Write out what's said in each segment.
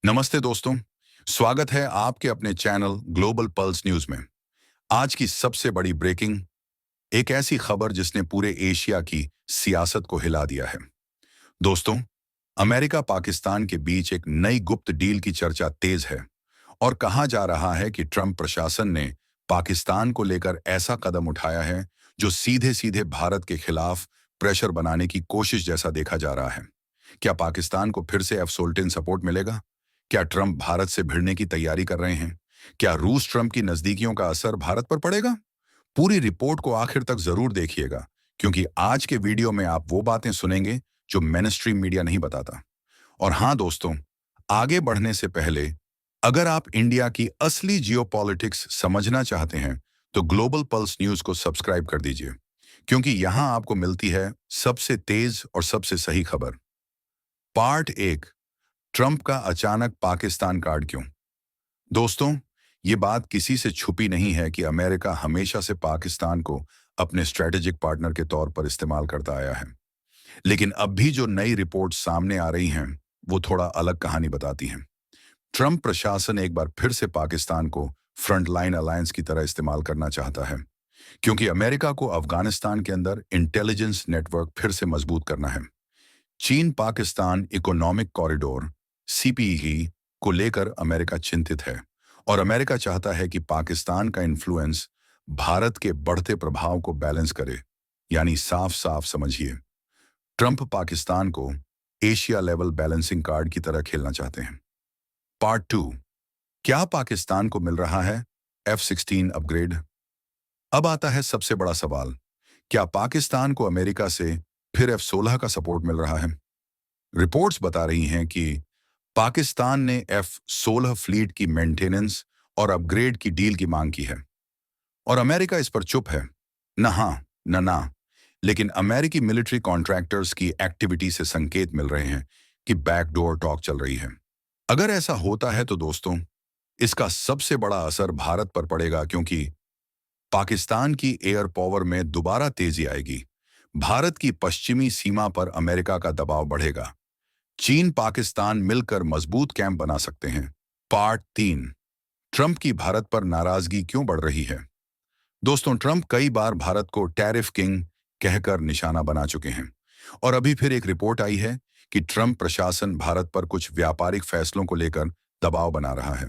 नमस्ते दोस्तों। स्वागत है आपके अपने चैनल ग्लोबल पल्स न्यूज में। आज की सबसे बड़ी ब्रेकिंग, एक ऐसी खबर जिसने पूरे एशिया की सियासत को हिला दिया है। दोस्तों, अमेरिका पाकिस्तान के बीच एक नई गुप्त डील की चर्चा तेज है और कहा जा रहा है कि ट्रंप प्रशासन ने पाकिस्तान को लेकर ऐसा कदम उठाया है जो सीधे सीधे भारत के खिलाफ प्रेशर बनाने की कोशिश जैसा देखा जा रहा है। क्या पाकिस्तान को फिर से एफ-16 सपोर्ट मिलेगा? क्या ट्रंप भारत से भिड़ने की तैयारी कर रहे हैं? क्या रूस ट्रंप की नजदीकियों का असर भारत पर पड़ेगा? पूरी रिपोर्ट को आखिर तक जरूर देखिएगा, क्योंकि आज के वीडियो में आप वो बातें सुनेंगे जो मेनस्ट्रीम मीडिया नहीं बताता। और हाँ दोस्तों, आगे बढ़ने से पहले अगर आप इंडिया की असली जियोपॉलिटिक्स समझना चाहते हैं तो ग्लोबल पल्स न्यूज को सब्सक्राइब कर दीजिए, क्योंकि यहां आपको मिलती है सबसे तेज और सबसे सही खबर। पार्ट 1, ट्रंप का अचानक पाकिस्तान कार्ड क्यों? दोस्तों, ये बात किसी से छुपी नहीं है कि अमेरिका हमेशा से पाकिस्तान को अपने स्ट्रेटेजिक पार्टनर के तौर पर इस्तेमाल करता आया है। लेकिन अब भी जो नई रिपोर्ट सामने आ रही हैं, वो थोड़ा अलग कहानी बताती हैं। ट्रंप प्रशासन एक बार फिर से पाकिस्तान को फ्रंटलाइन अलायंस की तरह इस्तेमाल करना चाहता है, क्योंकि अमेरिका को अफगानिस्तान के अंदर इंटेलिजेंस नेटवर्क फिर से मजबूत करना है। चीन पाकिस्तान इकोनॉमिक कॉरिडोर सीपीई को लेकर अमेरिका चिंतित है और अमेरिका चाहता है कि पाकिस्तान का इन्फ्लुएंस भारत के बढ़ते प्रभाव को बैलेंस करे। यानी साफ साफ समझिए, ट्रंप पाकिस्तान को एशिया लेवल बैलेंसिंग कार्ड की तरह खेलना चाहते हैं। पार्ट 2, क्या पाकिस्तान को मिल रहा है F-16 अपग्रेड? अब आता है सबसे बड़ा सवाल, क्या पाकिस्तान को अमेरिका से फिर F-16 का सपोर्ट मिल रहा है? रिपोर्ट्स बता रही हैं कि पाकिस्तान ने F-16 फ्लीट की मेंटेनेंस और अपग्रेड की डील की मांग की है और अमेरिका इस पर चुप है। न हाँ न ना, लेकिन अमेरिकी मिलिट्री कॉन्ट्रैक्टर्स की एक्टिविटी से संकेत मिल रहे हैं कि बैकडोर टॉक चल रही है। अगर ऐसा होता है तो दोस्तों, इसका सबसे बड़ा असर भारत पर पड़ेगा, क्योंकि पाकिस्तान की एयर पावर में दोबारा तेजी आएगी। भारत की पश्चिमी सीमा पर अमेरिका का दबाव बढ़ेगा। चीन पाकिस्तान मिलकर मजबूत कैंप बना सकते हैं। पार्ट 3, ट्रंप की भारत पर नाराजगी क्यों बढ़ रही है? दोस्तों, ट्रंप कई बार भारत को टैरिफ किंग कहकर निशाना बना चुके हैं और अभी फिर एक रिपोर्ट आई है कि ट्रंप प्रशासन भारत पर कुछ व्यापारिक फैसलों को लेकर दबाव बना रहा है।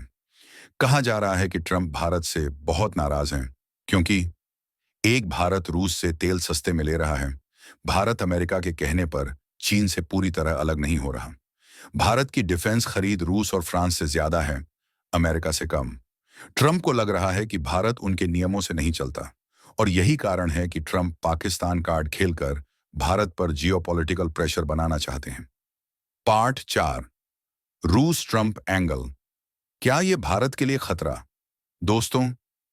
कहा जा रहा है कि ट्रंप भारत से बहुत नाराज हैं, क्योंकि एक भारत रूस से तेल सस्ते में ले रहा है। भारत अमेरिका के कहने पर चीन से पूरी तरह अलग नहीं हो रहा। भारत की डिफेंस खरीद रूस और फ्रांस से ज्यादा है, अमेरिका से कम। ट्रंप को लग रहा है कि भारत उनके नियमों से नहीं चलता और यही कारण है कि ट्रंप पाकिस्तान कार्ड खेलकर भारत पर जियोपॉलिटिकल प्रेशर बनाना चाहते हैं। पार्ट 4, रूस ट्रंप एंगल, क्या ये भारत के लिए खतरा? दोस्तों,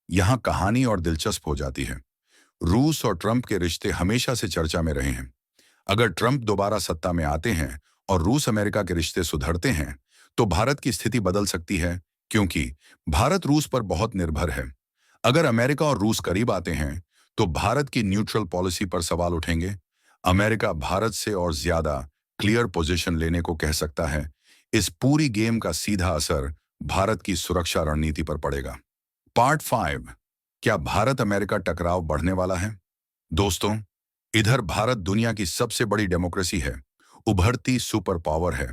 यहां कहानी और दिलचस्प हो जाती है। रूस और ट्रंप के रिश्ते हमेशा से चर्चा में रहे हैं। अगर ट्रंप दोबारा सत्ता में आते हैं और रूस अमेरिका के रिश्ते सुधरते हैं, तो भारत की स्थिति बदल सकती है, क्योंकि भारत रूस पर बहुत निर्भर है। अगर अमेरिका और रूस करीब आते हैं, तो भारत की न्यूट्रल पॉलिसी पर सवाल उठेंगे। अमेरिका भारत से और ज्यादा क्लियर पोजीशन लेने को कह सकता है। इस पूरी गेम का सीधा असर भारत की सुरक्षा रणनीति पर पड़ेगा। पार्ट 5, क्या भारत अमेरिका टकराव बढ़ने वाला है? दोस्तों, इधर भारत दुनिया की सबसे बड़ी डेमोक्रेसी है, उभरती सुपर पावर है।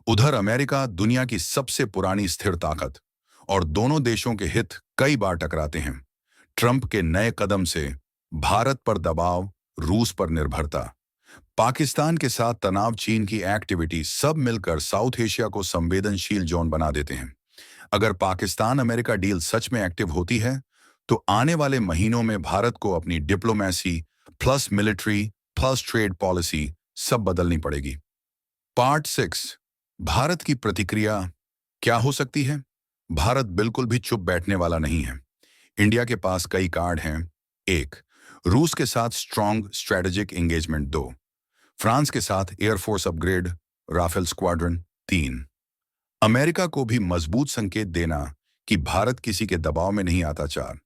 उधर अमेरिका दुनिया की सबसे पुरानी स्थिर ताकत, और दोनों देशों के हित कई बार टकराते हैं। ट्रंप के नए कदम से भारत पर दबाव, रूस पर निर्भरता, पाकिस्तान के साथ तनाव, चीन की एक्टिविटी, सब मिलकर साउथ एशिया को संवेदनशील जोन बना देते हैं। अगर पाकिस्तान अमेरिका डील सच में एक्टिव होती है, तो आने वाले महीनों में भारत को अपनी diplomacy plus military plus trade policy सब बदलनी पड़ेगी। पार्ट 6, भारत की प्रतिक्रिया क्या हो सकती है? भारत बिल्कुल भी चुप बैठने वाला नहीं है। इंडिया के पास कई कार्ड हैं। 1, रूस के साथ स्ट्रॉन्ग स्ट्रेटेजिक एंगेजमेंट। 2, फ्रांस के साथ air force upgrade, Rafale squadron. 3, America को भी मजबूत संकेत देना कि भारत किसी के दबाव में नहीं आता। 4,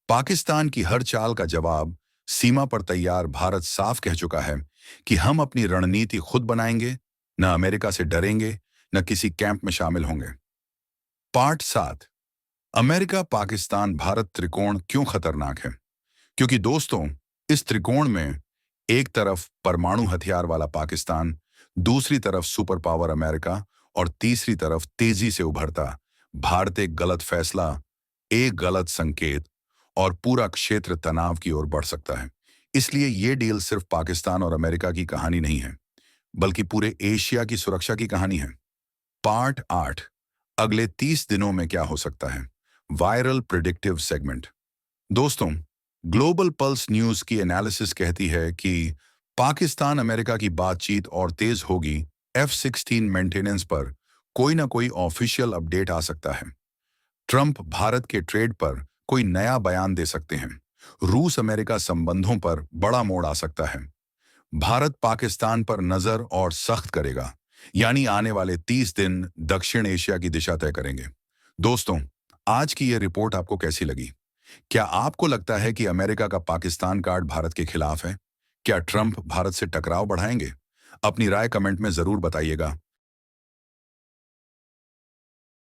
पाकिस्तान की हर चाल का जवाब सीमा पर तैयार। भारत साफ कह चुका है कि हम अपनी रणनीति खुद बनाएंगे, न अमेरिका से डरेंगे, न किसी कैंप में शामिल होंगे। पार्ट 7, अमेरिका पाकिस्तान भारत त्रिकोण क्यों खतरनाक है? क्योंकि दोस्तों, इस त्रिकोण में एक तरफ परमाणु हथियार वाला पाकिस्तान, दूसरी तरफ सुपर पावर अमेरिका और तीसरी तरफ तेजी से उभरता भारत, एक गलत फैसला, एक गलत संकेत और पूरा क्षेत्र तनाव की ओर बढ़ सकता है। इसलिए ये डील सिर्फ पाकिस्तान और अमेरिका की कहानी नहीं है, बल्कि पूरे एशिया की सुरक्षा की कहानी है। पार्ट 8, अगले 30 दिनों में क्या हो सकता है? Viral predictive segment. दोस्तों, ग्लोबल पल्स न्यूज की एनालिसिस कहती है कि पाकिस्तान अमेरिका की बातचीत और तेज होगी। F-16 मेंटेनेंस पर कोई ना कोई ऑफिशियल अपडेट आ सकता है। ट्रंप भारत के ट्रेड पर कोई नया बयान दे सकते हैं। रूस अमेरिका संबंधों पर बड़ा मोड़ आ सकता है। भारत पाकिस्तान पर नजर और सख्त करेगा, यानी आने वाले 30 दिन दक्षिण एशिया की दिशा तय करेंगे। दोस्तों, आज की यह रिपोर्ट आपको कैसी लगी? क्या आपको लगता है कि अमेरिका का पाकिस्तान कार्ड भारत के खिलाफ है? क्या ट्रंप भारत से टकराव बढ़ाएंगे? अपनी राय कमेंट में जरूर बताइएगा।